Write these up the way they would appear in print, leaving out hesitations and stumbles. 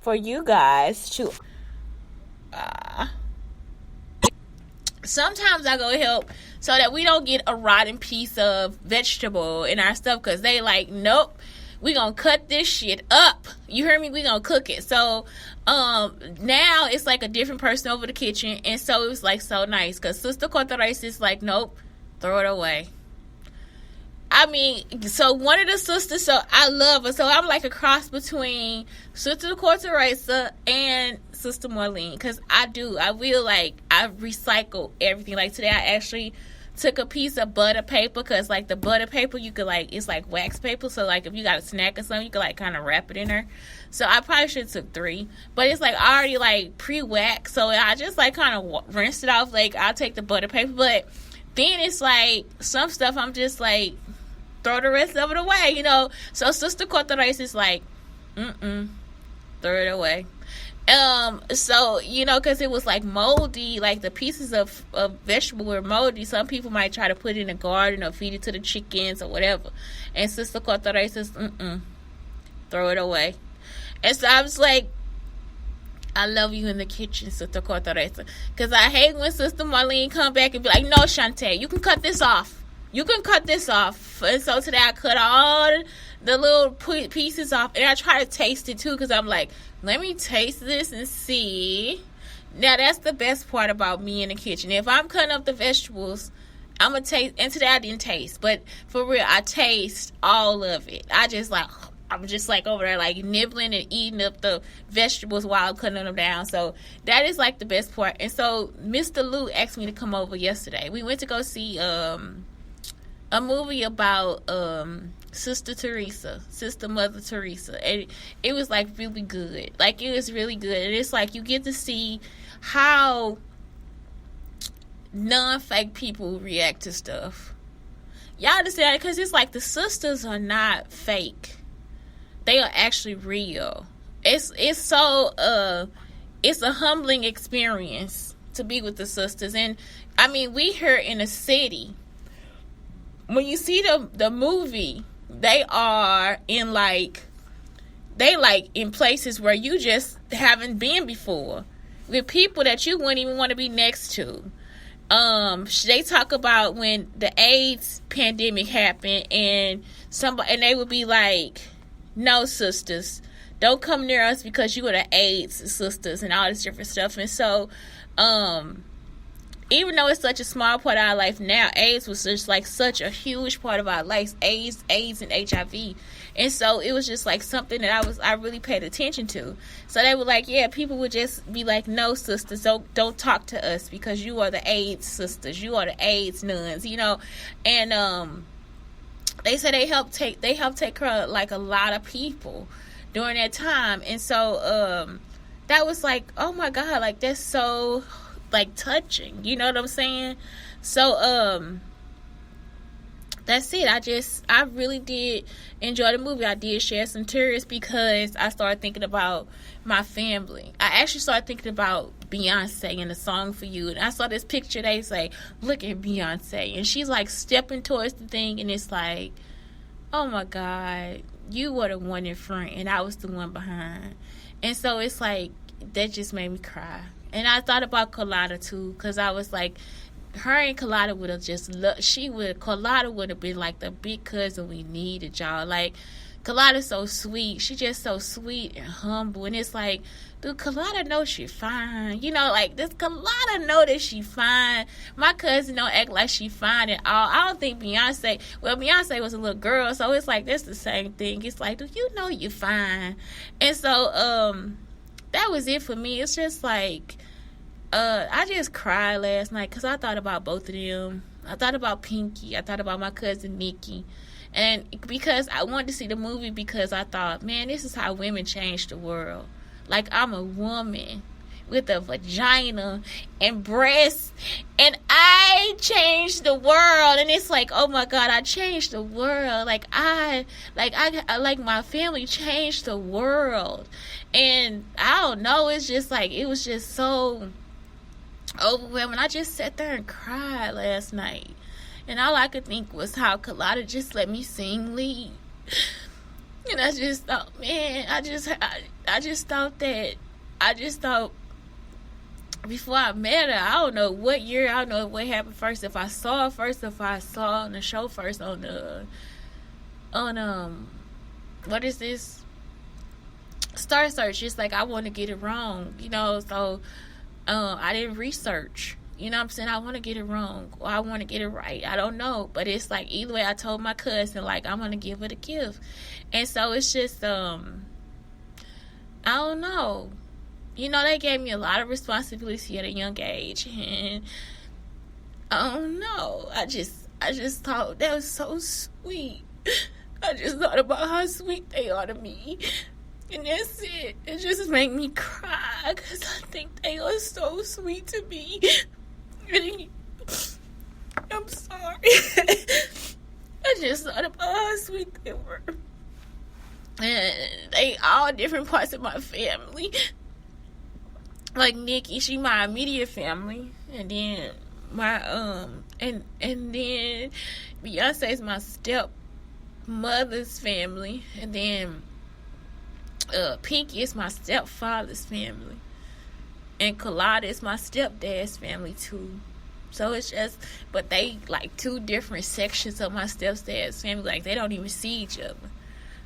for you guys to uh, sometimes I go help so that we don't get a rotten piece of vegetable in our stuff, because they like, nope, we gonna cut this shit up, you hear me, we gonna cook it. So now it's like a different person over the kitchen, and so it was like so nice, because Sister Cortez is like, nope, throw it away. I mean, so one of the sisters, so I love her. So I'm like a cross between Sister Corteresa and Sister Marlene. Because I will, like, I recycle everything. Like today I actually took a piece of butter paper, because like the butter paper, you could like, it's like wax paper. So like if you got a snack or something, you could like kind of wrap it in there. So I probably should have took 3. But it's like already like pre-waxed. So I just like kind of rinsed it off. Like I'll take the butter paper. But then it's like some stuff I'm just like, throw the rest of it away, you know. So Sister Cortez is like, throw it away. So, you know, because it was like moldy, like the pieces of vegetable were moldy. Some people might try to put it in the garden or feed it to the chickens or whatever. And Sister Cortez says, throw it away. And so I was like, I love you in the kitchen, Sister Cortez. Because I hate when Sister Marlene come back and be like, no, Shantae, you can cut this off. You can cut this off. And so today I cut all the little pieces off. And I try to taste it too, because I'm like, let me taste this and see. Now that's the best part about me in the kitchen. If I'm cutting up the vegetables, I'm going to taste. And today I didn't taste. But for real, I taste all of it. I'm just like over there like nibbling and eating up the vegetables while I'm cutting them down. So that is like the best part. And so Mr. Lou asked me to come over yesterday. We went to go see a movie about Sister Mother Teresa, and it was like really good. Like it was really good, and it's like you get to see how non-fake people react to stuff. Y'all understand? Because it's like the sisters are not fake; they are actually real. It's so it's a humbling experience to be with the sisters, and I mean we here in the city. When you see the movie, they are in in places where you just haven't been before, with people that you wouldn't even want to be next to. They talk about when the AIDS pandemic happened, and they would be like, no, sisters, don't come near us because you are the AIDS sisters and all this different stuff. And so even though it's such a small part of our life now, AIDS was just like such a huge part of our life. AIDS and HIV. And so it was just like something that I really paid attention to. So they were like, yeah, people would just be like, no, sisters, don't talk to us because you are the AIDS sisters, you are the AIDS nuns, you know. And they said they helped take care of like a lot of people during that time. And so that was like, oh my God, like that's so like touching, you know what I'm saying? So that's it. I really did enjoy the movie. I did shed some tears because I started thinking about my family. I actually started thinking about Beyonce and the song for you, and I saw this picture. They say, look at Beyonce, and she's like stepping towards the thing, and it's like, oh my God, you were the one in front and I was the one behind. And so it's like that just made me cry. And I thought about Colada too, because I was like, her and Colada would have just Colada would have been like the big cousin we needed, y'all. Like, Colada's so sweet. She just so sweet and humble. And it's like, dude, Colada know she fine. You know, like, does Colada know that she fine? My cousin don't act like she fine at all. I don't think Beyonce was a little girl, so it's like, that's the same thing. It's like, do you know you fine? And so, that was it for me. It's just like, I just cried last night because I thought about both of them. I thought about Pinky. I thought about my cousin Nikki. And because I wanted to see the movie, because I thought, man, this is how women change the world. Like, I'm a woman with a vagina and breasts, and I changed the world. And it's like, oh my God, I changed the world. Like my family changed the world. And I don't know, it's just like, it was just so overwhelming. I just sat there and cried last night, and all I could think was how Colada just let me sing lead. And I just thought, man, I just thought before I met her, I don't know what year, I don't know what happened first. If I saw her first, if I saw on the show first on what is this? Star Search. It's like I want to get it wrong, so I didn't research. You know what I'm saying? I want to get it wrong or I want to get it right. I don't know. But it's like either way, I told my cousin, like, I'm going to give her the gift. And so it's just, I don't know. They gave me a lot of responsibility at a young age. And I don't know. I just thought that was so sweet. I just thought about how sweet they are to me. And that's it. It just made me cry because I think they are so sweet to me. I'm sorry. I just thought about how sweet they were. And they all different parts of my family. Like Nikki, she my immediate family. And then my and then Beyonce's my stepmother's family. And then Pinky is my stepfather's family. And Colada is my stepdad's family too. So it's just, but they like two different sections of my stepdad's family. Like they don't even see each other.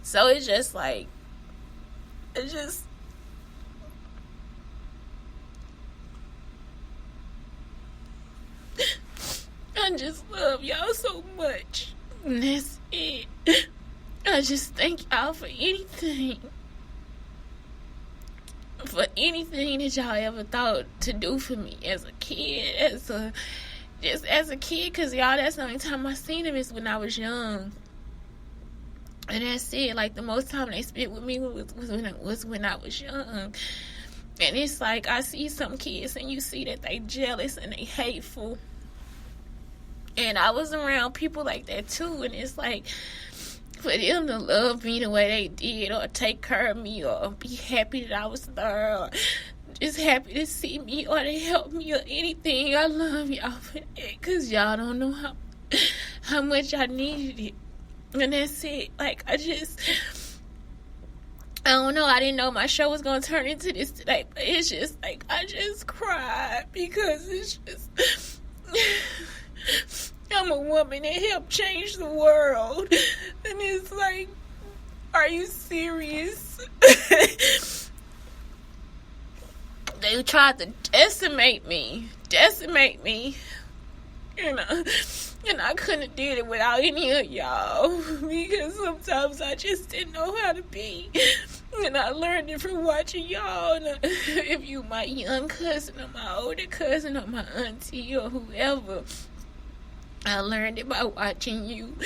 So it's just like, I just love y'all so much. And that's it. I just thank y'all for anything. For anything that y'all ever thought to do for me as a kid, as a kid, because y'all, that's the only time I seen them is when I was young. And that's it. Like, the most time they spent with me was when I was young. And it's like, I see some kids and you see that they jealous and they hateful. And I was around people like that too, and it's like, for them to love me the way they did, or take care of me, or be happy that I was there, or just happy to see me, or to help me, or anything. I love y'all for that, because y'all don't know how much I needed it. And that's it. Like, I don't know. I didn't know my show was going to turn into this today, but it's just like, I just cried, because it's just... I'm a woman that helped change the world. And it's like, are you serious? They tried to decimate me. And I couldn't have did it without any of y'all. Because sometimes I just didn't know how to be. And I learned it from watching y'all. And if you my young cousin or my older cousin or my auntie or whoever, I learned it by watching you,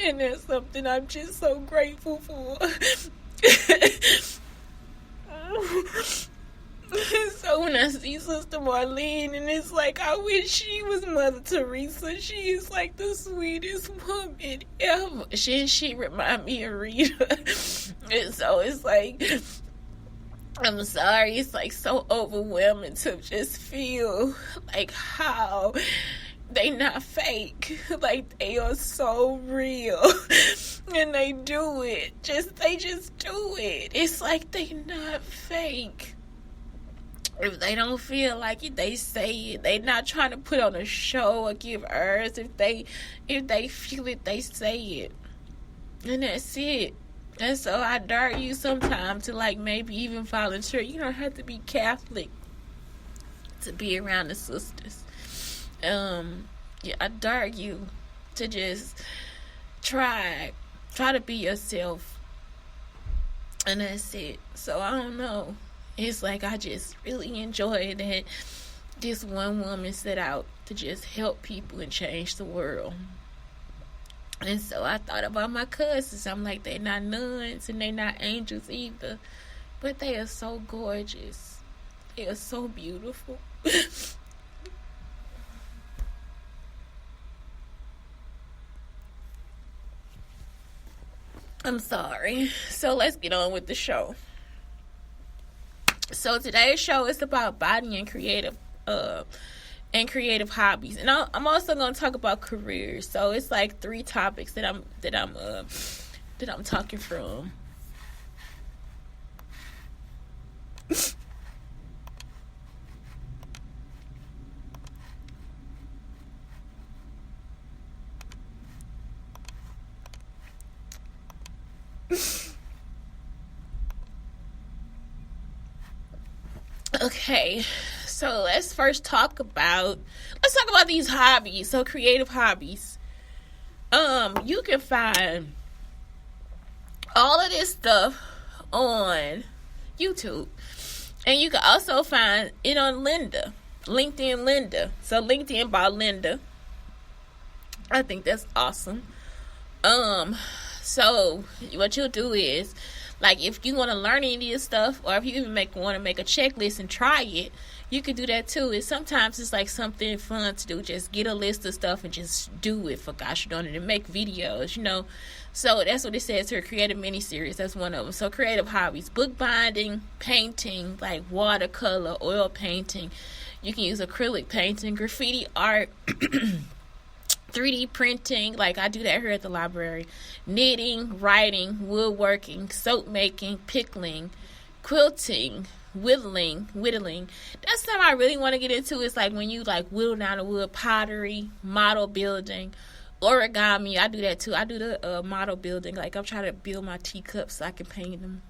and that's something I'm just so grateful for. So when I see Sister Marlene, and it's like, I wish she was Mother Teresa. She is like the sweetest woman ever. She remind me of Rita. And so it's like, I'm sorry, it's like so overwhelming to just feel like how they not fake. Like, they are so real. And they do it. They just do it. It's like they not fake. If they don't feel like it, they say it. They not trying to put on a show or give airs. If they feel it, they say it. And that's it. And so I dare you sometime to, like, maybe even volunteer. You don't have to be Catholic to be around the sisters. Yeah, I dare you to just try to be yourself. And that's it. So I don't know. It's like, I just really enjoy that this one woman set out to just help people and change the world. And so I thought about my cousins. I'm like, they're not nuns and they're not angels either. But they are so gorgeous. They are so beautiful. I'm sorry. So let's get on with the show. So today's show is about body and creative hobbies, and I'm also going to talk about careers. So it's like 3 topics that I'm talking from. Okay, so let's talk about these hobbies. So creative hobbies. You can find all of this stuff on YouTube, and you can also find it on LinkedIn Linda. So LinkedIn by Linda. I think that's awesome. So what you'll do is, like, if you want to learn any of this stuff, or if you even want to make a checklist and try it, you can do that too. And sometimes it's like something fun to do. Just get a list of stuff and just do it for gosh darn it, and make videos. So that's what it says here. Create a mini series. That's one of them. So creative hobbies: bookbinding, painting, like watercolor, oil painting. You can use acrylic painting, graffiti art. 3D printing, like I do that here at the library. Knitting, writing, woodworking, soap making, pickling, quilting, whittling. That's something I really want to get into. Is like when you like whittle down the wood. Pottery, model building, origami. I do that too. I do the model building. Like I'm trying to build my teacups so I can paint them.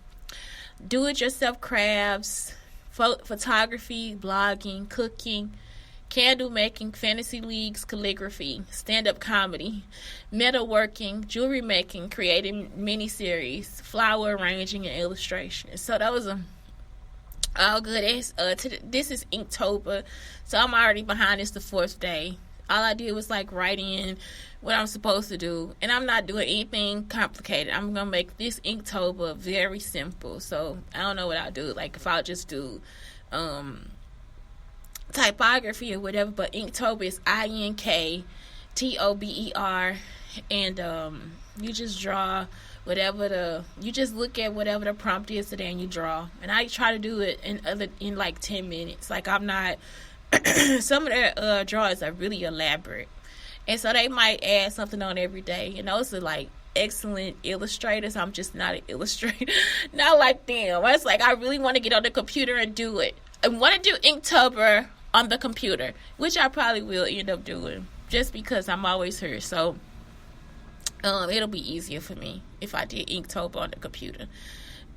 Do it yourself crafts, photography, blogging, cooking, candle making, fantasy leagues, calligraphy, stand-up comedy, metalworking, jewelry making, creating miniseries, flower arranging, and illustration. So that was all good. This is Inktober, so I'm already behind. It's the 4th day. All I did was like write in what I'm supposed to do, and I'm not doing anything complicated. I'm gonna make this Inktober very simple. So I don't know what I'll do. Like if I'll just do typography or whatever, but Inktober is Inktober, and you just draw you just look at whatever the prompt is today and you draw. And I try to do it in like 10 minutes. Like I'm not some of their drawings are really elaborate, and so they might add something on every day. And those are like excellent illustrators. I'm just not an illustrator. Not like them. It's like I really want to get on the computer and do it. I want to do Inktober on the computer, which I probably will end up doing just because I'm always here. So it'll be easier for me if I did Inktober on the computer.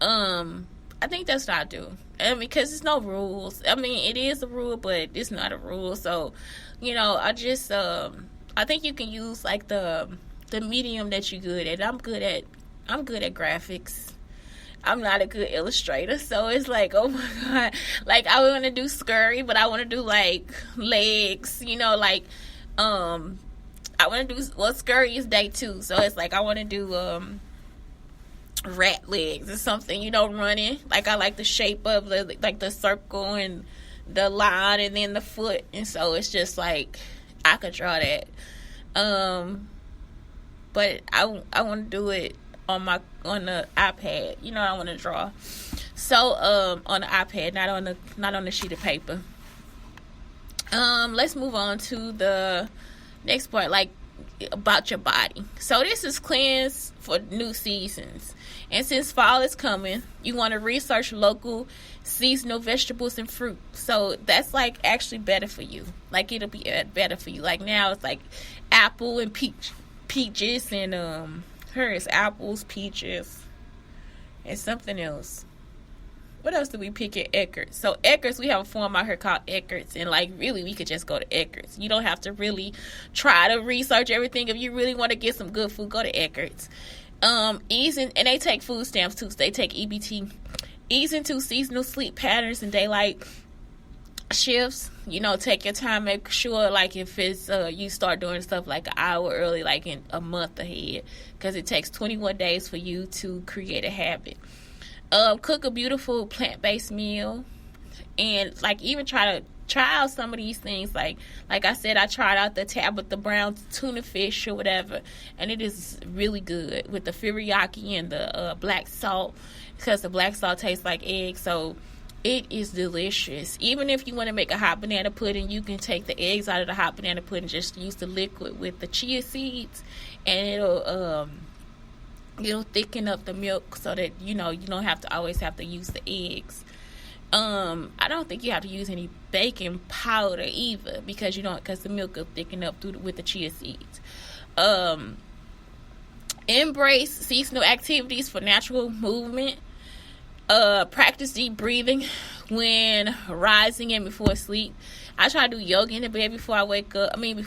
I think that's what I do. Because there's no rules. I mean, it is a rule, but it's not a rule. So, I just I think you can use like the medium that you're good at. I'm good at graphics. I'm not a good illustrator, so it's like, oh my god, like I want to do scurry, but I want to do like legs, like I want to do, well, scurry is day 2, so it's like I want to do rat legs or something, running. Like I like the shape of the circle and the line and then the foot, and so it's just like I could draw that. But I want to do it on the iPad. I want to draw. So on the iPad, not on the sheet of paper. Let's move on to the next part, like about your body. So this is cleanse for new seasons. And since fall is coming, you want to research local seasonal vegetables and fruit. So that's like actually better for you. Like it'll be better for you. Like now it's like apple and peaches and hers apples, peaches, and something else. What else do we pick at Eckerd's? So Eckerd's, we have a farm out here called Eckerd's, and like really we could just go to Eckerd's. You don't have to really try to research everything. If you really want to get some good food, go to Eckerd's. And they take food stamps too. So they take EBT. Ease into seasonal sleep patterns and daylight shifts. Take your time. Make sure, like, if it's you start doing stuff like an hour early, like in a month ahead, because it takes 21 days for you to create a habit. Cook a beautiful plant-based meal, and like even try out some of these things. Like I said, I tried out the Tabitha Brown tuna fish or whatever, and it is really good with the teriyaki and the black salt, because the black salt tastes like egg. So it is delicious. Even if you want to make a hot banana pudding, you can take the eggs out of the hot banana pudding, just use the liquid with the chia seeds, and it'll thicken up the milk so that you don't always have to use the eggs. I don't think you have to use any baking powder either, because the milk will thicken up with the chia seeds. Embrace seasonal activities for natural movement. Practice deep breathing when rising and before sleep. I try to do yoga in the bed before I wake up. I mean,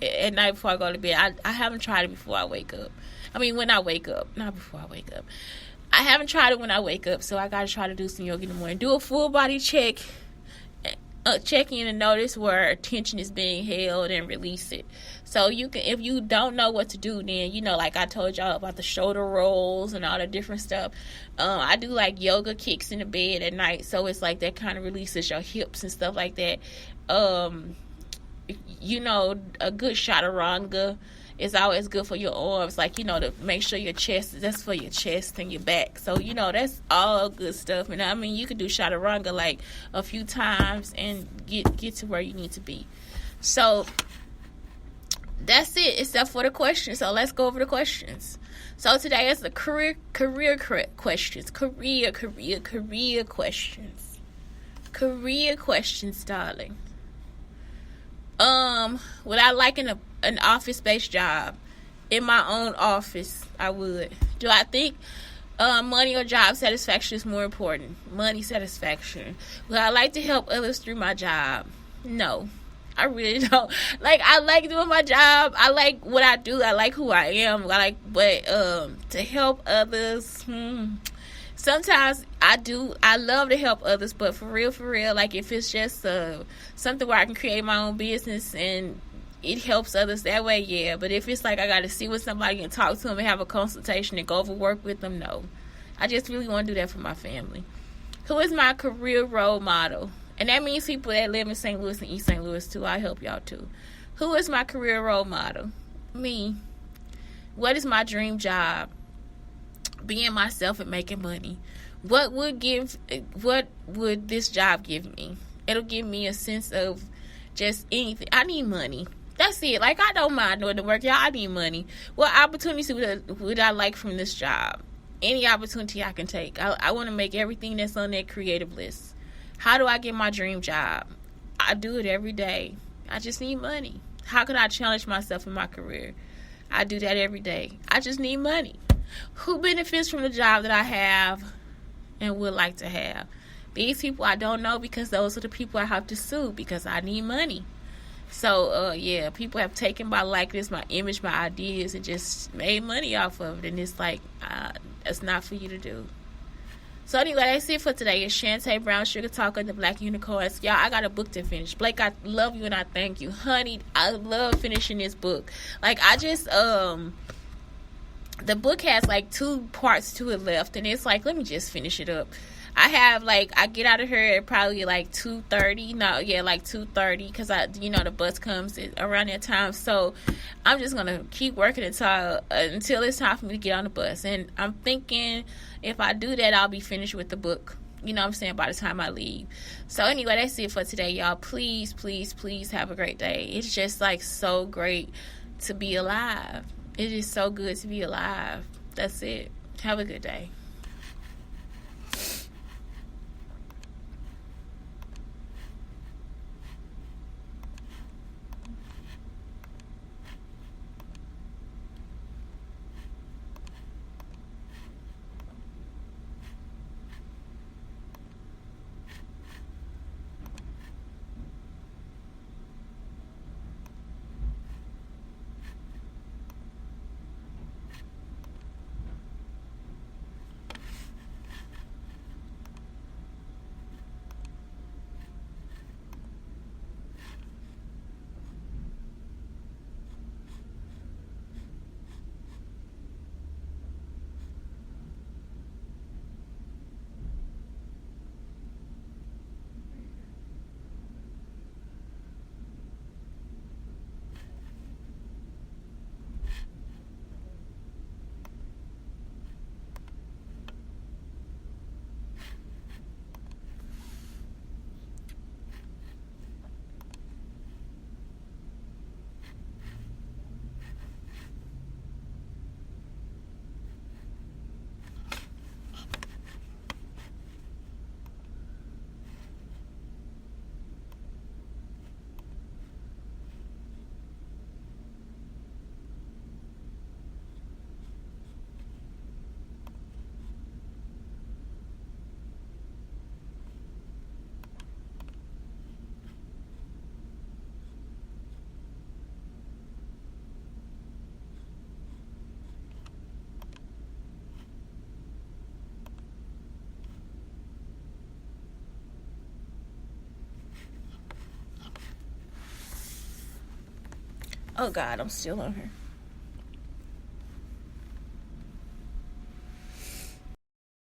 at night before I go to bed. I haven't tried it before I wake up. I mean, when I wake up, not before I wake up. I haven't tried it when I wake up, so I gotta try to do some yoga in the morning. Do a full body check. Check in and notice where attention is being held and release it. So you can, if you don't know what to do, then like I told y'all about the shoulder rolls and all the different stuff. I do like yoga kicks in the bed at night, so it's like that kind of releases your hips and stuff like that. A good chaturanga is always good for your arms, like to make sure your chest, that's for your chest and your back. So that's all good stuff. And I mean, you could do chaturanga like a few times and get to where you need to be. So that's it, except for the questions. So let's go over the questions. So today is the career questions. Career questions. Career questions, darling. Would I like an office-based job? In my own office, I would. Do I think money or job satisfaction is more important? Money satisfaction. Would I like to help others through my job? No. I really don't. Like, I like doing my job. I like what I do. I like who I am. But to help others, sometimes I love to help others, but for real, like if it's just something where I can create my own business and it helps others that way, yeah. But if it's like I got to sit with somebody and talk to them and have a consultation and go over work with them, no. I just really want to do that for my family. Who is my career role model? And that means people that live in St. Louis and East St. Louis too. I help y'all too. Who is my career role model? Me. What is my dream job? Being myself and making money. What would this job give me? It'll give me a sense of just anything. I need money. That's it. Like, I don't mind doing the work. Y'all, I need money. What opportunities would I like from this job? Any opportunity I can take. I want to make everything that's on that creative list. How do I get my dream job? I do it every day. I just need money. How can I challenge myself in my career? I do that every day. I just need money. Who benefits from the job that I have and would like to have? These people I don't know, because those are the people I have to sue because I need money. So, people have taken my likeness, my image, my ideas, and just made money off of it. And it's like, it's not for you to do. So anyway, that's it for today. It's Shantae Brown, Sugar Talker, and the Black Unicorns. Y'all, I got a book to finish. Blake, I love you and I thank you. Honey, I love finishing this book. Like, I just, the book has like 2 parts to it left, and it's like, let me just finish it up. I get out of here at probably like 2:30. No, yeah, like 2:30, because the bus comes around that time. So I'm just gonna keep working until it's time for me to get on the bus. And I'm thinking if I do that, I'll be finished with the book. You know what I'm saying? By the time I leave. So anyway, that's it for today, y'all. Please, please, please have a great day. It's just like so great to be alive. It is so good to be alive. That's it. Have a good day. Oh God, I'm still on her.